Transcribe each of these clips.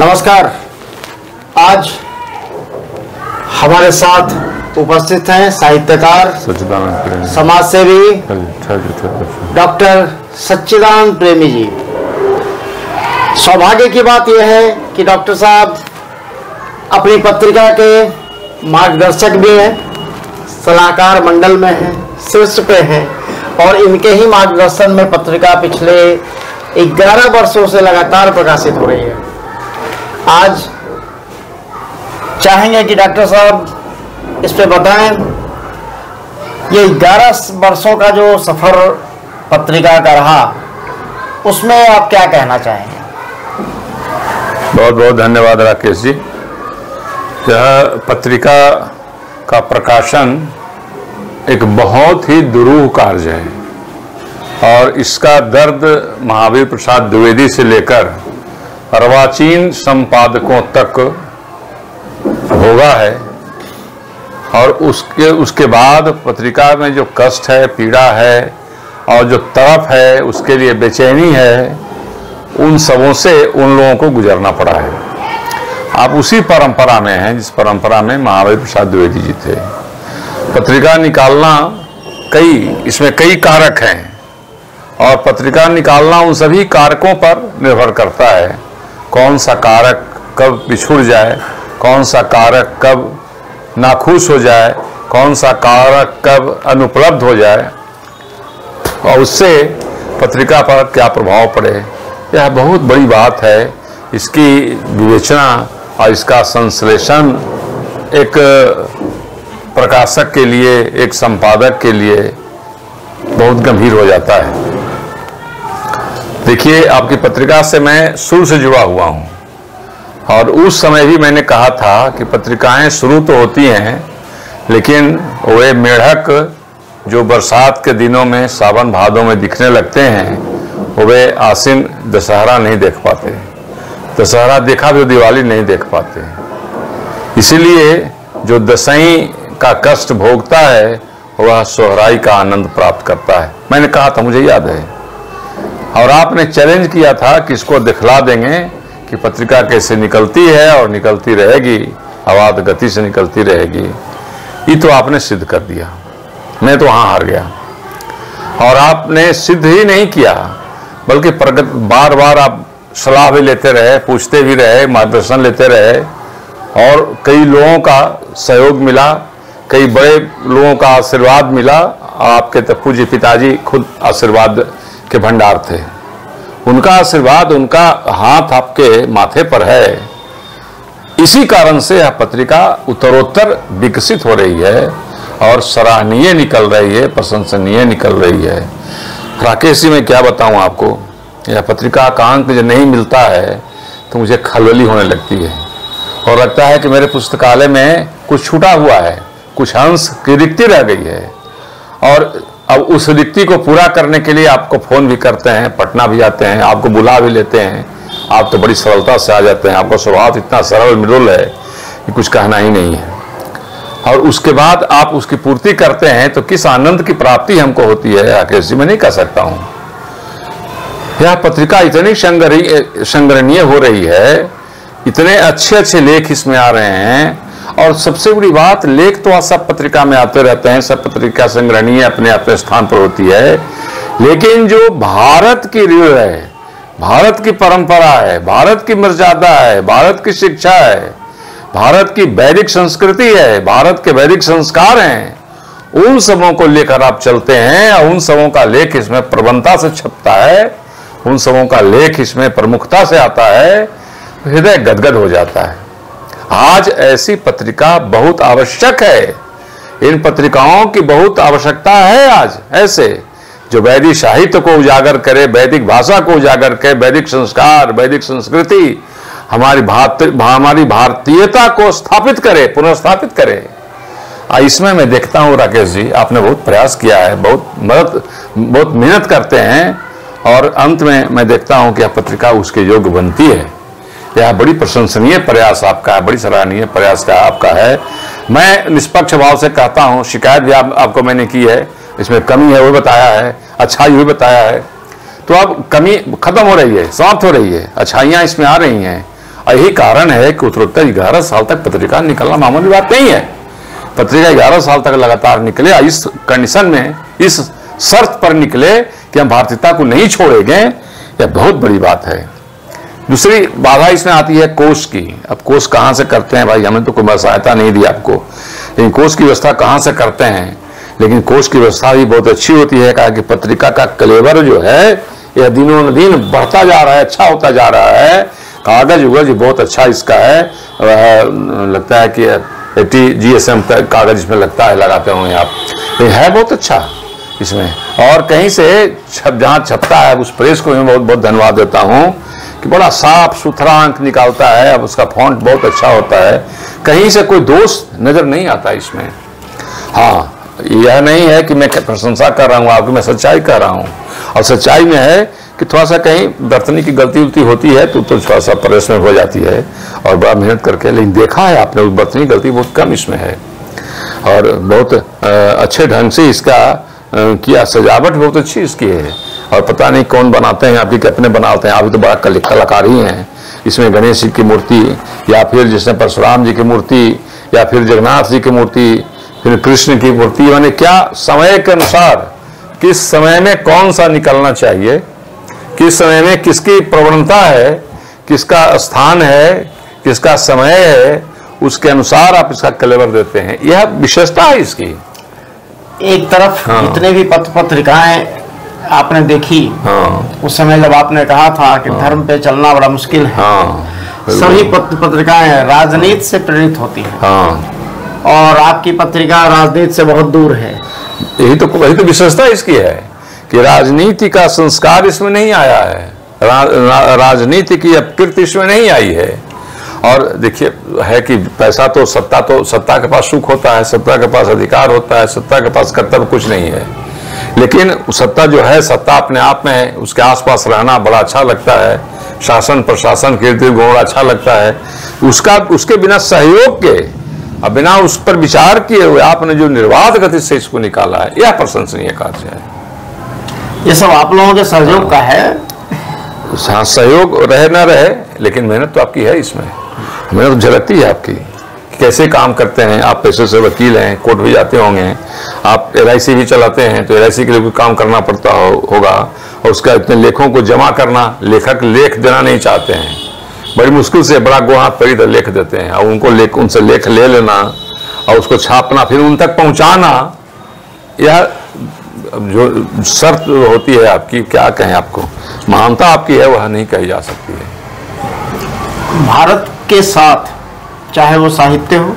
नमस्कार। आज हमारे साथ उपस्थित हैं साहित्यकार, समाजसेवी डॉक्टर सच्चिदानंद प्रेमी जी। सौभाग्य की बात यह है कि डॉक्टर साहब अपनी पत्रिका के मार्गदर्शक भी हैं, सलाहकार मंडल में हैं, शीर्ष पे हैं और इनके ही मार्गदर्शन में पत्रिका पिछले 11 वर्षों से लगातार प्रकाशित हो रही है। आज चाहेंगे कि डॉक्टर साहब इस पे बताएं, ये 11 वर्षों का जो सफर पत्रिका का रहा, उसमें आप क्या कहना चाहेंगे? बहुत बहुत धन्यवाद राकेश जी। यह पत्रिका का प्रकाशन एक बहुत ही दुरूह कार्य है और इसका दर्द महावीर प्रसाद द्विवेदी से लेकर अर्वाचीन संपादकों तक भोगा है और उसके बाद पत्रिका में जो कष्ट है, पीड़ा है और जो तड़प है, उसके लिए बेचैनी है, उन सबों से उन लोगों को गुजरना पड़ा है। आप उसी परंपरा में हैं जिस परंपरा में महावीर प्रसाद द्विवेदी जी थे। पत्रिका निकालना इसमें कई कारक हैं और पत्रिका निकालना उन सभी कारकों पर निर्भर करता है। कौन सा कारक कब बिछुड़ जाए, कौन सा कारक कब नाखुश हो जाए, कौन सा कारक कब अनुपलब्ध हो जाए और उससे पत्रिका पर क्या प्रभाव पड़े, यह बहुत बड़ी बात है। इसकी विवेचना और इसका संश्लेषण एक प्रकाशक के लिए, एक संपादक के लिए बहुत गंभीर हो जाता है। देखिए, आपकी पत्रिका से मैं शुरू से जुड़ा हुआ हूं और उस समय भी मैंने कहा था कि पत्रिकाएं शुरू तो होती हैं, लेकिन वे मेढक जो बरसात के दिनों में सावन भादों में दिखने लगते हैं, वे आसिन दशहरा नहीं देख पाते। दशहरा देखा भी दिवाली नहीं देख पाते। इसीलिए जो दसईं का कष्ट भोगता है वह सोहराई का आनंद प्राप्त करता है। मैंने कहा था, मुझे याद है, और आपने चैलेंज किया था कि इसको दिखला देंगे कि पत्रिका कैसे निकलती है और निकलती रहेगी, अवाध गति से निकलती रहेगी। ये तो आपने सिद्ध कर दिया। मैं तो वहां हार गया और आपने सिद्ध ही नहीं किया, बल्कि बार बार आप सलाह भी लेते रहे, पूछते भी रहे, मार्गदर्शन लेते रहे और कई लोगों का सहयोग मिला, कई बड़े लोगों का आशीर्वाद मिला। आपके तो पूज्य पिताजी खुद आशीर्वाद के भंडार थे। उनका आशीर्वाद, उनका हाथ आपके माथे पर है। इसी कारण से यह पत्रिका उत्तरोत्तर विकसित हो रही है और सराहनीय निकल रही है, प्रशंसनीय निकल रही है। राकेश जी, मैं क्या बताऊं आपको, यह पत्रिका का अंक जो नहीं मिलता है तो मुझे खलबली होने लगती है और लगता है कि मेरे पुस्तकालय में कुछ छूटा हुआ है, कुछ अंश की रिक्ति रह गई है। और अब उस रिक्ति को पूरा करने के लिए आपको फोन भी करते हैं, पटना भी आते हैं, आपको बुला भी लेते हैं। आप तो बड़ी सरलता से आ जाते हैं, आपका स्वभाव इतना सरल मृदुल है कि कुछ कहना ही नहीं है। और उसके बाद आप उसकी पूर्ति करते हैं तो किस आनंद की प्राप्ति हमको होती है, राकेश जी, मैं नहीं कह सकता हूं। यह पत्रिका इतनी संग्रहणीय हो रही है, इतने अच्छे अच्छे लेख इसमें आ रहे हैं और सबसे बड़ी बात, लेख तो सब पत्रिका में आते रहते हैं, सब पत्रिका संग्रहणीय अपने अपने स्थान पर होती है, लेकिन जो भारत की रीढ़ है, भारत की परंपरा है, भारत की मर्यादा है, भारत की शिक्षा है, भारत की वैदिक संस्कृति है, भारत के वैदिक संस्कार हैं, उन सबों को लेकर आप चलते हैं और उन सबों का लेख इसमें प्रबलता से छपता है, उन सबों का लेख इसमें प्रमुखता से आता है, हृदय गदगद हो जाता है। आज ऐसी पत्रिका बहुत आवश्यक है। इन पत्रिकाओं की बहुत आवश्यकता है आज, ऐसे जो वैदिक साहित्य को उजागर करे, वैदिक भाषा को उजागर करे, वैदिक संस्कार, वैदिक संस्कृति, हमारी भारतीयता को स्थापित करे, पुनर्स्थापित करे। इसमें मैं देखता हूँ राकेश जी, आपने बहुत प्रयास किया है, बहुत मेहनत करते हैं और अंत में मैं देखता हूँ कि यह पत्रिका उसके योग्य बनती है। यह बड़ी प्रशंसनीय प्रयास आपका है, बड़ी सराहनीय प्रयास का आपका है। मैं निष्पक्ष भाव से कहता हूँ, शिकायत भी आपको मैंने की है, इसमें कमी है वो बताया है, अच्छाई भी बताया है, तो अब कमी खत्म हो रही है, समाप्त हो रही है, अच्छाइयाँ इसमें आ रही हैं और यही कारण है कि उत्तरोत्तर 11 साल तक पत्रिका निकलना मामूली बात नहीं है। पत्रिका 11 साल तक लगातार निकले, इस कंडीशन में, इस शर्त पर निकले कि हम भारतीयता को नहीं छोड़ेंगे, यह बहुत बड़ी बात है। दूसरी बाधा इसमें आती है कोष की। अब कोष कहाँ से करते हैं भाई, हमें तो कोई सहायता नहीं दी आपको, लेकिन कोष की व्यवस्था कहाँ से करते हैं। लेकिन कोष की व्यवस्था भी बहुत अच्छी होती है, कहा कि पत्रिका का कलेवर जो है यह दिनों न दिन बढ़ता जा रहा है, अच्छा होता जा रहा है। कागज उगज बहुत अच्छा इसका है, लगता है कि 80 GSM कागज इसमें लगता है, लगाते होंगे आप, है बहुत अच्छा इसमें। और कहीं से जहाँ छपता है उस प्रेस को मैं बहुत बहुत धन्यवाद देता हूँ कि बड़ा साफ सुथरा अंक निकालता है। अब उसका फॉन्ट बहुत अच्छा होता है, कहीं से कोई दोष नजर नहीं आता इसमें। हाँ, यह नहीं है कि मैं प्रशंसा कर रहा हूँ आपकी, मैं सच्चाई कर रहा हूँ। और सच्चाई में है कि थोड़ा सा कहीं दर्तनी की गलती उलती होती है तो थोड़ा सा प्रेस में हो जाती है और बड़ा मेहनत करके, लेकिन देखा है आपने उस दर्तनी गलती बहुत कम इसमें है। और बहुत अच्छे ढंग से इसका किया, सजावट बहुत अच्छी इसकी है। और पता नहीं कौन बनाते हैं, आपके अपने बनाते हैं, आप तो बड़ा कलाकार ही हैं। इसमें गणेश जी की मूर्ति, या फिर जिसमें परशुराम जी की मूर्ति, या फिर जगन्नाथ जी की मूर्ति, फिर कृष्ण की मूर्ति, यानी क्या समय के अनुसार किस समय में कौन सा निकलना चाहिए, किस समय में किसकी प्रवणता है, किसका स्थान है, किसका समय है, उसके अनुसार आप इसका कलेवर देते हैं। यह विशेषता है इसकी। एक तरफ जितने भी पत्रिकाएं आपने देखी, उस समय जब आपने कहा था कि धर्म पे चलना बड़ा मुश्किल है, सभी पत्रिकाएं राजनीति से प्रेरित होती हैं, और आपकी पत्रिका राजनीति से बहुत दूर है। यही तो विशेषता इसकी है कि राजनीति का संस्कार इसमें नहीं आया है, राजनीति की अपकृति इसमें नहीं आई है। और देखिए है कि पैसा तो सत्ता के पास सुख होता है, सत्ता के पास अधिकार होता है, सत्ता के पास कर्तव्य कुछ नहीं है। लेकिन सत्ता जो है, सत्ता अपने आप में, उसके आसपास रहना बड़ा अच्छा लगता है, शासन प्रशासन कीर्ति गुण अच्छा लगता है। उसके बिना सहयोग के, अब बिना उस पर विचार किए हुए आपने जो निर्बाध गति से इसको निकाला है, यह प्रशंसनीय कार्य है। ये सब आप लोगों के सहयोग का है। हाँ, सहयोग रहे ना रहे, लेकिन मेहनत तो आपकी है इसमें, मेहनत झलकती है आपकी। कैसे काम करते हैं आप, पेशे से वकील हैं, कोर्ट भी जाते होंगे, आप LIC भी चलाते हैं, तो LIC के लिए भी काम करना पड़ता होगा, और उसका इतने लेखों को जमा करना, लेखक लेख देना नहीं चाहते हैं, बड़ी मुश्किल से बड़ा गो हाथ पड़ी लिख देते हैं, और उनसे लेख ले लेना और उसको छापना, फिर उन तक पहुंचाना, यह जो शर्त होती है आपकी, क्या कहें आपको, महानता आपकी है, वह नहीं कही जा सकती है। भारत के साथ चाहे वो साहित्य हो,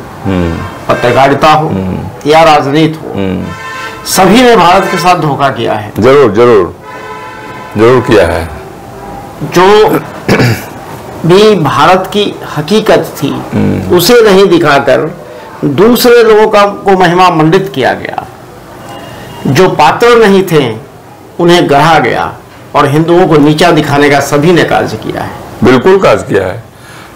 पत्रकारिता हो या राजनीति हो, सभी ने भारत के साथ धोखा किया है। जरूर जरूर जरूर किया है। जो भी भारत की हकीकत थी उसे नहीं दिखाकर दूसरे लोगों को महिमा मंडित किया गया। जो पात्र नहीं थे उन्हें गढ़ा गया, और हिंदुओं को नीचा दिखाने का सभी ने कार्य किया है। बिल्कुल कार्य किया है।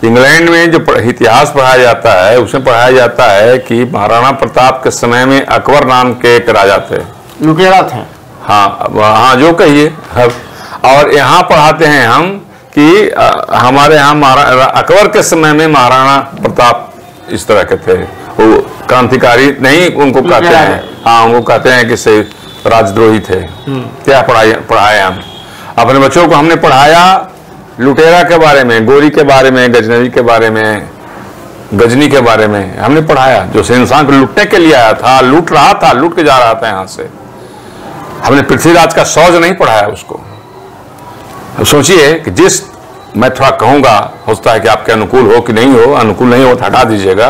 इंग्लैंड में जो इतिहास पढ़ाया जाता है, उसमें पढ़ाया जाता है कि महाराणा प्रताप के समय में अकबर नाम के एक राजा थे, लुटेरा थे। हाँ, जो कहिए। और यहाँ पढ़ाते हैं हम कि हमारे यहाँ अकबर के समय में महाराणा प्रताप इस तरह के थे, वो क्रांतिकारी नहीं उनको कहते हैं, हाँ, उनको कहते हैं कि से राजद्रोही थे। क्या पढ़ाए हम अपने बच्चों को, हमने पढ़ाया लुटेरा के बारे में, गोरी के बारे में, गजनवी के बारे में, गजनी के बारे में हमने पढ़ाया, जो इंसान को लूटने के लिए आया था, लूट रहा था, लूट के जा रहा था यहाँ से। हमने पृथ्वीराज का सौज नहीं पढ़ाया उसको। सोचिए कि जिस, मैं थोड़ा कहूंगा, हो सकता है कि आपके अनुकूल हो कि नहीं हो, अनुकूल नहीं हो तो हटा दीजिएगा,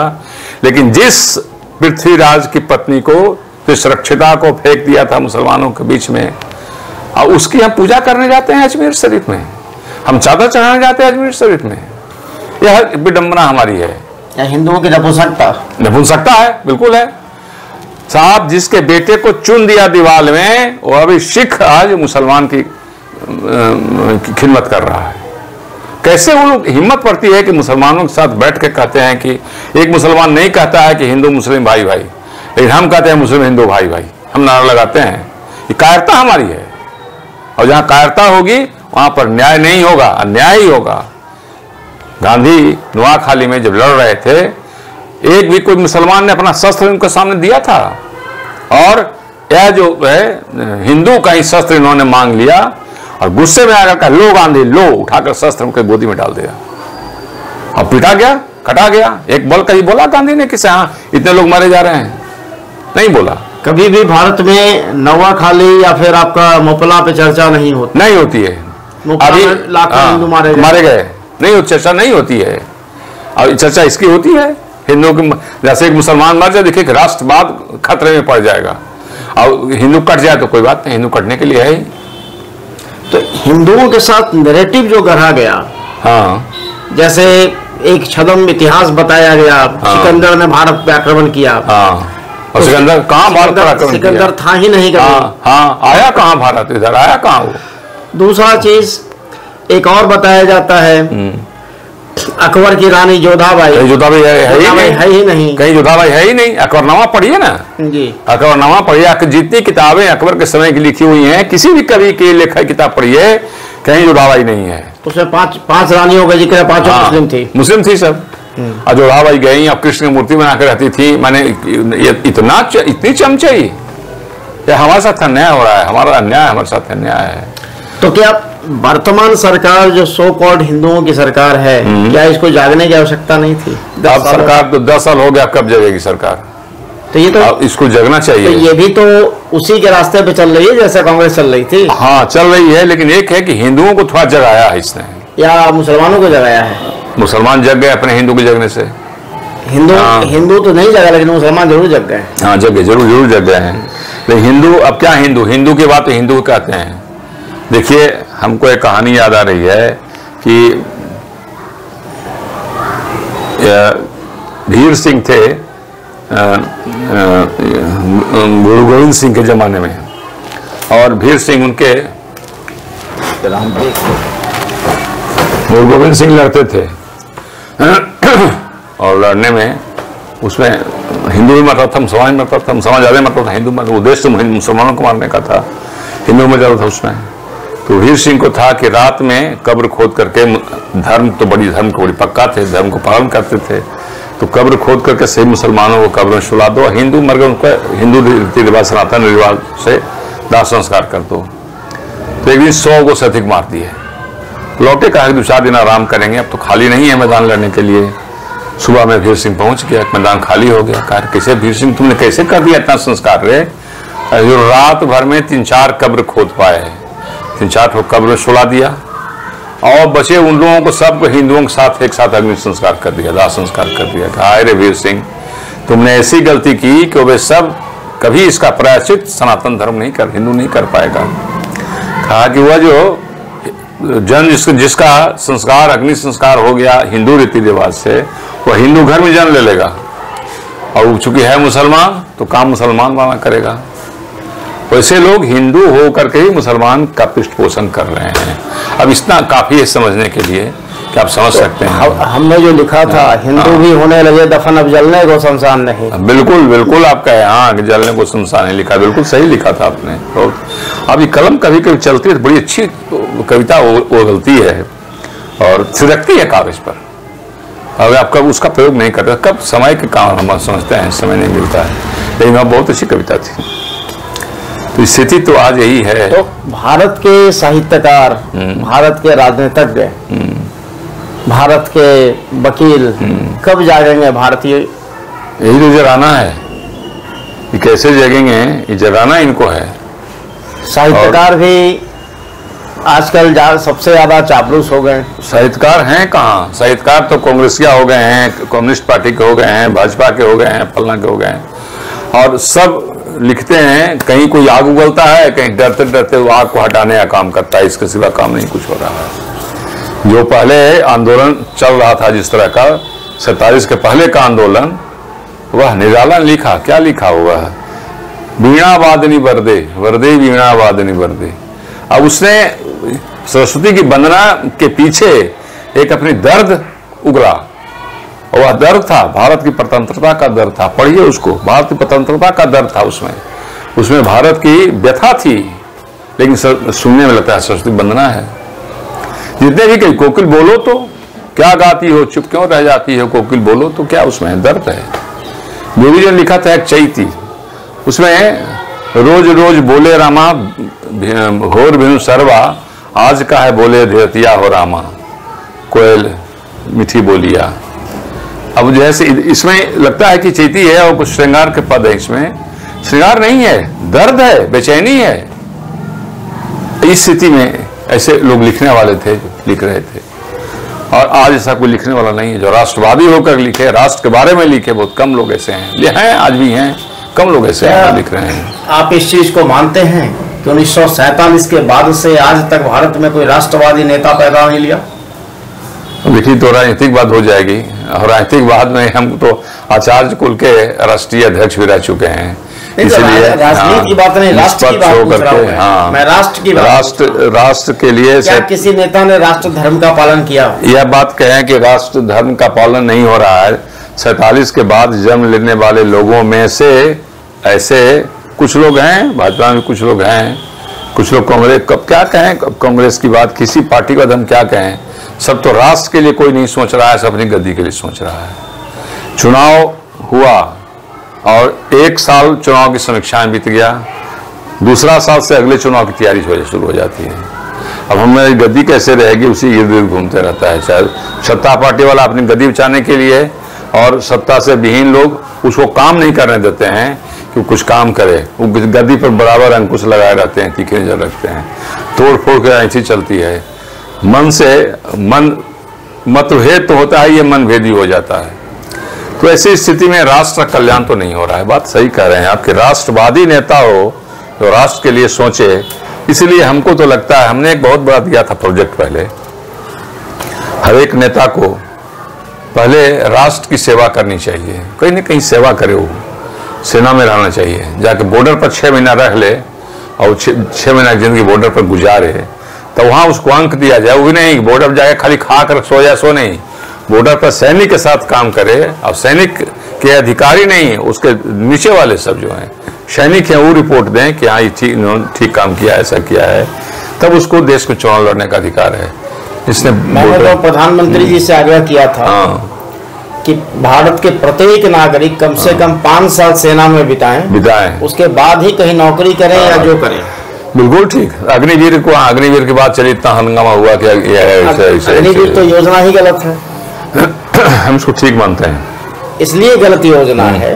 लेकिन जिस पृथ्वीराज की पत्नी को, जिस रक्षिता को फेंक दिया था मुसलमानों के बीच में, और उसकी हम पूजा करने जाते हैं अजमेर शरीफ में, हम चादर चढ़ाने जाते हैं अजमेर शरीफ में। यह विडंबना हमारी है, हिंदुओं की नपुंसकता है, बिल्कुल है साहब। जिसके बेटे को चुन दिया दीवाल में, वो अभी सिख आज मुसलमान की खिदमत कर रहा है। कैसे वो लोग हिम्मत पड़ती है कि मुसलमानों के साथ बैठ के कहते हैं कि एक मुसलमान नहीं कहता है कि हिंदू मुस्लिम भाई भाई, लेकिन हम कहते हैं मुस्लिम हिंदू भाई भाई, हम नारा लगाते हैं। ये कायरता हमारी है, और जहां कायरता होगी वहां पर न्याय नहीं होगा, अन्याय ही होगा। गांधी नोआखाली में जब लड़ रहे थे, एक भी कोई मुसलमान ने अपना शस्त्र उनके सामने दिया था? और यह जो है हिंदू का ही शस्त्र इन्होंने मांग लिया और गुस्से में आकर कहा, लो गांधी लो, उठाकर शस्त्र उनके गोदी में डाल दिया और पिटा गया, कटा गया। एक बल कहीं बोला गांधी ने कि हाँ इतने लोग मारे जा रहे हैं? नहीं बोला। कभी भी भारत में नोआखाली या फिर आपका मोपला पे चर्चा नहीं होती है। अभी लाखों हिंदू मारे गए, नहीं, चर्चा नहीं होती है। और चर्चा इसकी होती है हिंदुओं की, जैसे एक मुसलमान मर जाए, देखिए कि राष्ट्रवाद खतरे में पड़ जाएगा, और हिंदू कट जाए तो कोई बात नहीं, हिंदू कटने के लिए है ही। तो हिंदुओं के साथ नैरेटिव जो गढ़ा गया, हाँ, जैसे एक छद्म इतिहास बताया गया, हाँ, सिकंदर ने भारत पे आक्रमण किया, हाँ, और सिकंदर कहाँ भारत पर आक्रमण किया? सिकंदर था ही नहीं कभी। हाँ, आया कहाँ भारत, इधर आया कहाँ वो? दूसरा चीज एक और बताया जाता है, अकबर की रानी जोधाबाई है ही नहीं, कहीं जोधाबाई है ही नहीं। अकबरनामा पढ़िए ना जी, अकबरनामा पढ़िए, जितनी किताबें अकबर के समय की लिखी हुई हैं, किसी भी कवि की लिखा किताब पढ़िए, कहीं जोधाबाई नहीं है। उसमें पांच रानियों का जिक्र है, पांचों मुस्लिम थी सब। और जोधाबाई गई और कृष्ण की मूर्ति बनाकर रहती थी। मैंने इतनी चमचाई, ये हमारे साथ अन्याय हो रहा है, हमारा अन्याय हमारे साथ अन्याय है। तो क्या वर्तमान सरकार जो सो कॉल्ड हिंदुओं की सरकार है, क्या इसको जागने की आवश्यकता नहीं थी? अब सरकार तो 10 साल हो गया, कब जगेगी सरकार? तो ये तो इसको जगना चाहिए। तो ये भी तो उसी के रास्ते पे चल रही है जैसे कांग्रेस चल रही थी। हाँ, चल रही है, लेकिन एक है कि हिंदुओं को थोड़ा जगाया है इसने, या मुसलमानों को जगाया है? मुसलमान जग गए अपने हिंदू के जगने से। हिंदू तो नहीं जगा, लेकिन मुसलमान जरूर जग गए। हाँ, जग गए, जरूर जग गए हैं। लेकिन हिंदू, अब क्या हिंदू की बात तो हिंदू कहते हैं। देखिए, हमको एक कहानी याद आ रही है कि धीर सिंह थे गुरु गोविंद सिंह के जमाने में, और भीर सिंह उनके, गुरु गोविंद सिंह लड़ते थे और लड़ने में उसमें हिंदू भी मरता था, मुसलमान भी मरता था, मुसलमान ज्यादा मरता था, हिंदू मरता। उद्देश्य मुसलमानों को मारने का था, हिंदू में ज्यादा था उसमें। तो वीर सिंह को था कि रात में कब्र खोद करके, धर्म को बड़ी पक्का थे, धर्म को पालन करते थे, तो कब्र खोद करके सही मुसलमानों को कब्र में सुला दो, हिंदू मर गए उनका हिंदू रीति रिवाज, सनातन रिवाज से दाह संस्कार कर दो। तो एक दिन 100 को से अधिक मार दिए। लौटे, कहा 2-4 दिन आराम करेंगे, अब तो खाली नहीं है मैदान लड़ने के लिए। सुबह में भीर सिंह पहुंच गया, मैदान खाली हो गया। कहा, कैसे भीर सिंह तुमने कैसे कर दिया इतना संस्कार रे? जो रात भर में 3-4 कब्र खोद पाए, 3-4 कब्र सुला दिया, और बचे उन लोगों को, सब हिंदुओं के साथ एक साथ अग्नि संस्कार कर दिया, दाह संस्कार कर दिया। कहा, अरे वीर सिंह, तुमने ऐसी गलती की कि वे सब कभी इसका प्रायश्चित सनातन धर्म नहीं कर, हिंदू नहीं कर पाएगा। कहा कि वह जो जन जिसका संस्कार अग्नि संस्कार हो गया हिंदू रीति रिवाज से, वह हिंदू घर में जन्म ले लेगा, और चूंकि है मुसलमान तो काम मुसलमान वाला करेगा। वैसे लोग हिंदू होकर के ही मुसलमान का पृष्ठ पोषण कर रहे हैं। अब इतना काफी है समझने के लिए कि आप समझ सकते हैं। हमने जो लिखा था, हिंदू भी होने लगे दफन, अब जलने को शमशान नहीं। बिल्कुल आपका है, हाँ, जलने को शमशान नहीं लिखा, बिल्कुल सही लिखा था आपने। बहुत अब ये कलम कभी कभी चलती है, बड़ी अच्छी कविता वो गलती है और थिरकती है कागज पर। अब आप कब उसका प्रयोग नहीं करते, कब समय के काम हम समझते हैं, समय नहीं मिलता है, लेकिन वह बहुत अच्छी कविता थी। तो स्थिति तो आज यही है। तो भारत के साहित्यकार, भारत के राजनीतिज्ञ, भारत के वकील कब जागेंगे? भारतीय, यही तो जगाना है। ये कैसे जगेंगे, ये जगाना इनको है। साहित्यकार भी आजकल सबसे ज्यादा चापलूस हो गए। साहित्यकार हैं कहाँ? साहित्यकार तो कांग्रेसिया हो गए हैं, कम्युनिस्ट पार्टी के हो गए हैं, भाजपा के हो गए हैं, फलना के हो गए हैं, और सब लिखते हैं। कहीं कोई आग उगलता है, कहीं डरते डरते वो आग को हटाने का काम करता है, इसके सिवा काम नहीं कुछ हो रहा है। जो पहले आंदोलन चल रहा था जिस तरह का 47 के पहले का आंदोलन, वह निराला लिखा, क्या लिखा हुआ है, वीणा वादनी वरदे वरदे वीणा वादनी वरदे। अब उसने सरस्वती की वंदना के पीछे एक अपनी दर्द उगला, और वह दर्द था भारत की स्वतंत्रता का दर्द था। पढ़िए उसको, भारत की स्वतंत्रता का दर्द था उसमें भारत की व्यथा थी, लेकिन सुनने में लगता है सरस्वती वंदना है। जितने भी कहीं कोकिल बोलो तो क्या गाती हो, चुप क्यों रह जाती हो, कोकिल बोलो तो क्या उसमें दर्द है। देवी जी ने लिखा था एक चैती, उसमें रोज रोज बोले रामा घोर बिनु सरवा, आज का है बोले धरतिया हो रामा, कोयल मीठी बोलिया। अब जैसे इसमें लगता है कि चैती है और कुछ श्रृंगार के पद है, इसमें श्रृंगार नहीं है, दर्द है, बेचैनी है। इस स्थिति में ऐसे लोग लिखने वाले थे, लिख रहे थे। और आज ऐसा कोई लिखने वाला नहीं है जो राष्ट्रवादी होकर लिखे, राष्ट्र के बारे में लिखे। बहुत कम लोग ऐसे हैं, आज भी हैं, कम लोग ऐसे लिख रहे हैं। आप इस चीज को मानते हैं कि 1947 के बाद से आज तक भारत में कोई राष्ट्रवादी नेता पैदा नहीं लिया? देखिए, तो राजनीतिक हो जाएगी, और राजनीतिक में हम तो आचार्य कुल के राष्ट्रीय अध्यक्ष भी रह चुके हैं, इसलिए राजनीति की बात नहीं, राष्ट्र की बात पूछ रहा हूं। हाँ, मैं राष्ट्र की बात, राष्ट्र के लिए क्या किसी नेता ने राष्ट्र धर्म का पालन किया? यह बात कहें कि राष्ट्र धर्म का पालन नहीं हो रहा है। 47 के बाद जन्म लेने वाले लोगों में से ऐसे कुछ लोग हैं, भाजपा में कुछ लोग हैं, कुछ लोग कांग्रेस, कब क्या कहें कांग्रेस की बात, किसी पार्टी का हम क्या कहें। सब तो राष्ट्र के लिए कोई नहीं सोच रहा है, सब अपनी गद्दी के लिए सोच रहा है। चुनाव हुआ और एक साल चुनाव की समीक्षाएं बीत गया, दूसरा साल से अगले चुनाव की तैयारी शुरू हो जाती है। अब हमारी गद्दी कैसे रहेगी, उसी इर्द गिर्द घूमते रहता है। शायद सत्ता पार्टी वाला अपनी गद्दी बचाने के लिए, और सत्ता से विहीन लोग उसको काम नहीं करने देते हैं कि कुछ काम करे, वो गद्दी पर बराबर अंकुश लगाए रहते हैं, तीखे नजर रखते हैं। तोड़ फोड़ के ऐसी चलती है। मन से मन मतभेद तो होता है, ये मन भेदी हो जाता है। तो ऐसी स्थिति में राष्ट्र का कल्याण तो नहीं हो रहा है। बात सही कह रहे हैं आपके, राष्ट्रवादी नेता हो जो राष्ट्र के लिए सोचे। इसलिए हमको तो लगता है, हमने एक बहुत बड़ा दिया था प्रोजेक्ट पहले, हर एक नेता को पहले राष्ट्र की सेवा करनी चाहिए, कहीं ना कहीं सेवा करे, वो सेना में रहना चाहिए, जाके बॉर्डर पर 6 महीना रह ले और 6 महीना की जिंदगी बॉर्डर पर गुजारे, तो वहां उसको अंक दिया जाए। वो भी नहीं बॉर्डर जाके खाली खा कर सो जाए, सो नहीं, बॉर्डर पर सैनिक के साथ काम करे। और सैनिक के अधिकारी नहीं, उसके नीचे वाले सब जो हैं सैनिक हैं, वो रिपोर्ट दें कि हाँ ये ठीक काम किया, ऐसा किया है, तब उसको देश को चुनाव लड़ने का अधिकार है। इसने मैंने तो प्रधानमंत्री जी से आग्रह किया था कि भारत के प्रत्येक नागरिक कम से कम 5 साल सेना में बिताएं, उसके बाद ही कहीं नौकरी करें या जो करें। बिल्कुल ठीक। अग्निवीर की बात चली, इतना हंगामा हुआ कि अग्निवीर तो योजना ही गलत है। हम इसको ठीक मानते हैं, इसलिए गलत योजना है।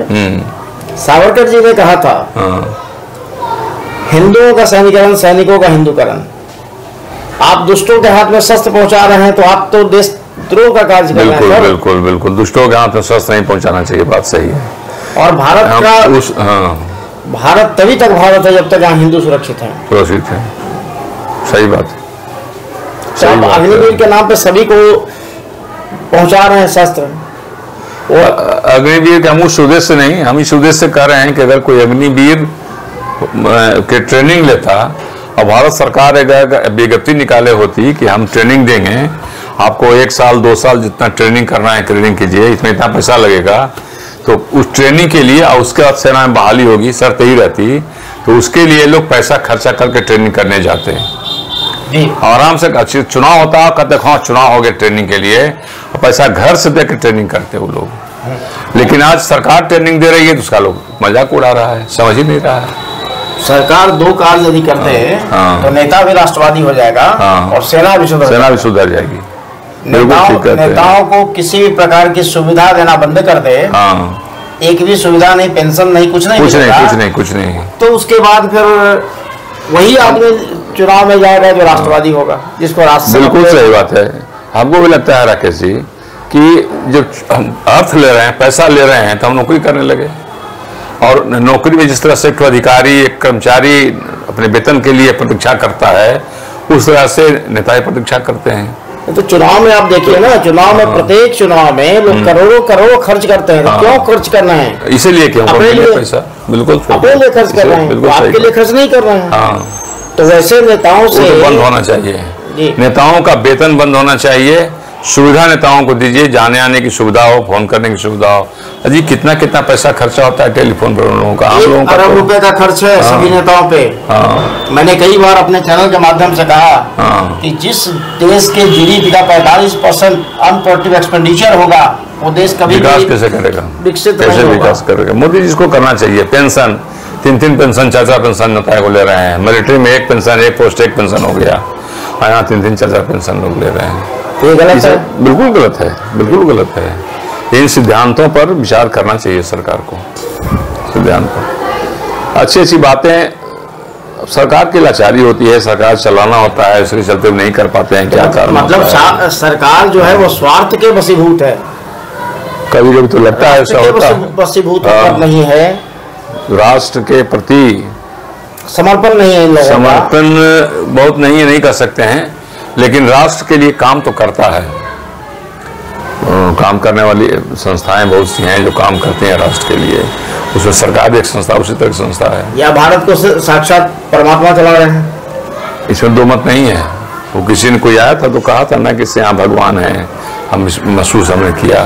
सावरकर जी ने कहा था, हिंदुओं का सैनिकरण, सैनिकों का हिंदूकरण। आप दुष्टों के हाथ में शस्त्र पहुंचा रहे हैं तो आप तो देशद्रोह का कार्य कर रहे हैं। बिल्कुल बिल्कुल, दुष्टों के हाथ में शस्त्र नहीं पहुंचाना चाहिए, बात सही है। और भारत तभी तक भारत है जब तक यहाँ हिंदू सुरक्षित हैं। सुरक्षित है, सही बात। तो आप अग्निवीर के नाम पे सभी को पहुंचा रहे हैं शस्त्र। अग्निवीर हम उस उद्देश्य से नहीं, हम इस उद्देश्य से कह रहे हैं कि अगर कोई अग्निवीर के ट्रेनिंग लेता और भारत सरकार अगर विज्ञप्ति निकाले होती कि हम ट्रेनिंग देंगे आपको, 1 साल 2 साल जितना ट्रेनिंग करना है ट्रेनिंग कीजिए, इसमें इतना पैसा लगेगा, तो उस ट्रेनिंग के लिए और उसके बाद सेना में बहाली होगी, शर्त यही रहती, तो उसके लिए लोग पैसा खर्चा करके ट्रेनिंग करने जाते हैं। आराम से अच्छी चुनाव होता है, कहते हाँ चुनाव हो गए ट्रेनिंग के लिए, और पैसा घर से देकर ट्रेनिंग करते वो लोग। लेकिन आज सरकार ट्रेनिंग दे रही है तो उसका लोग मजाक उड़ा रहा है, समझ ही नहीं रहा है। सरकार 2 कार्य यदि करते हैं तो नेता भी राष्ट्रवादी हो जाएगा और सेना भी सुधर जाएगी। नेताओं को किसी भी प्रकार की सुविधा देना बंद कर दे, एक भी सुविधा नहीं, पेंशन नहीं, कुछ नहीं, तो उसके बाद फिर वही आदमी चुनाव में जाएगा जो राष्ट्रवादी होगा, जिसको राष्ट्र। बिल्कुल सही बात है। हमको भी लगता है राकेश जी कि जब हम अर्थ ले रहे हैं, पैसा ले रहे हैं, तो हम नौकरी करने लगे। और नौकरी में जिस तरह से एक अधिकारी, एक कर्मचारी अपने वेतन के लिए प्रतीक्षा करता है, उस तरह से नेता प्रतीक्षा करते हैं। तो चुनाव में आप देखिए ना, चुनाव में प्रत्येक चुनाव में लोग करोड़ों खर्च करते हैं। क्यों खर्च करना है? इसीलिए क्यों अपने लिए पैसा, बिल्कुल अपने लिए खर्च कर रहे हैं, आपके लिए खर्च नहीं कर रहे हैं। तो वैसे नेताओं से बंद होना चाहिए, नेताओं का वेतन बंद होना चाहिए, सुविधा नेताओं को दीजिए, जाने आने की सुविधा हो, फोन करने की सुविधा हो। अजी कितना कितना पैसा खर्चा होता है टेलीफोन पर उन लोगों का, आम लोगों का। अरब रुपए का खर्च है सभी नेताओं पे। मैंने कई बार अपने चैनल के माध्यम से कहा कि जिस देश के जीडीपी का 45% अनप्रोडक्टिव एक्सपेंडिचर होगा वो देश कभी विकास कैसे करेगा, विकसित कैसे विकास करेगा। मोदी जी को करना चाहिए। पेंशन 3 पेंशन 4 पेंशन नेताओं को ले रहे हैं। मिलिट्री में 1 पेंशन, 1 पोस्ट 1 पेंशन हो गया, यहाँ 3 4 पेंशन लोग ले रहे हैं। ये गलत है, बिल्कुल गलत है, बिल्कुल गलत है। इन सिद्धांतों पर विचार करना चाहिए सरकार को। सिद्धांत पर अच्छी अच्छी बातें, सरकार की लाचारी होती है, सरकार चलाना होता है, इसके चलते नहीं कर पाते हैं। क्या कारण मतलब सरकार जो है वो स्वार्थ के वशीभूत है। कभी कभी तो लगता है ऐसा होता है, वशीभूत नहीं है, राष्ट्र के प्रति समर्पण नहीं है इन लोगों का। समर्पण बहुत नहीं है, नहीं कर सकते हैं, लेकिन राष्ट्र के लिए काम तो करता है। काम करने वाली संस्थाएं बहुत सी हैं जो काम करती हैं राष्ट्र के लिए। उसमें सरकार भी एक संस्था, उसी तरह की संस्था है। या भारत को साक्षात परमात्मा चला रहे हैं, इसमें दो मत नहीं है। वो किसी ने कोई आया था तो कहा था ना कि यहाँ भगवान है, हम महसूस हमने किया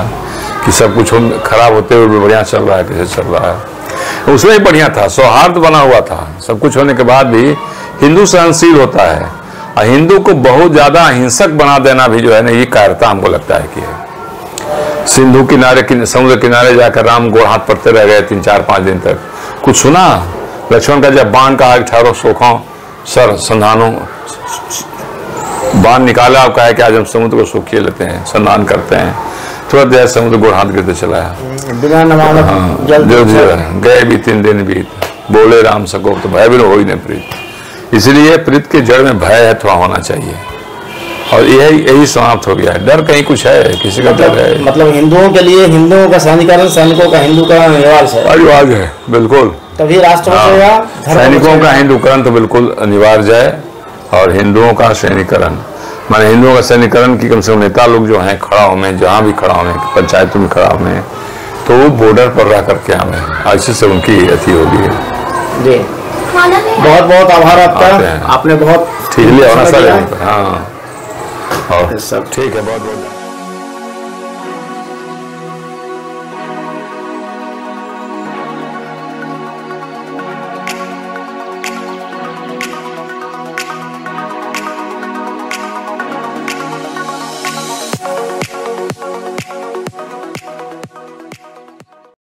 कि सब कुछ खराब होते हुए भी बढ़िया चल रहा है, कैसे चल रहा है। उसमें ही बढ़िया था, सौहार्द बना हुआ था। सब कुछ होने के बाद भी हिंदू सहनशील होता है, और हिंदू को बहुत ज्यादा हिंसक बना देना भी जो है ना, ये कायरता हमको लगता है कि है। सिंधु किनारे, समुद्र किनारे जाकर राम गोड़ हाथ पड़ते रह गए 3 4 5 दिन तक। कुछ सुना? लक्ष्मण का जब बाण का 18 सोखों सर संधानों, बाण निकाला और कहा कि आज हम समुद्र को सूखिए लेते हैं, संधान करते हैं। तुरंत जैसे समुद्र गोड़ हाथ गिरते चला है, बिना नमानत गए भी 3 दिन बीत, बोले राम सको तो भय भी हो ही नहीं प्रीत। इसलिए प्रीत के जड़ में भय है, थोड़ा होना चाहिए, और यही समाप्त हो गया है। डर कहीं कुछ है, किसी का डर है? मतलब हिंदुओं के लिए हिंदुओं का सैनिकरण, सैनिकों का हिंदूकरण अनिवार्य है। अनिवार्य है, बिल्कुल। तभी राष्ट्र बचेगा, सैनिकों का हिंदूकरण तो बिल्कुल अनिवार्य है, और हिंदुओं का सैनिकरण, माने हिंदुओं का सैनिकरण की कम से कम नेता लोग जो हैं खड़ा में, जहाँ भी खड़ा में, पंचायतों में खड़ा में, तो वो बॉर्डर पर रह करके हमें ऐसे से उनकी अति होगी। जी, बहुत बहुत आभार आपका, आपने बहुत ठीक लिया होना सर। हाँ, और सब ठीक है, बहुत बहुत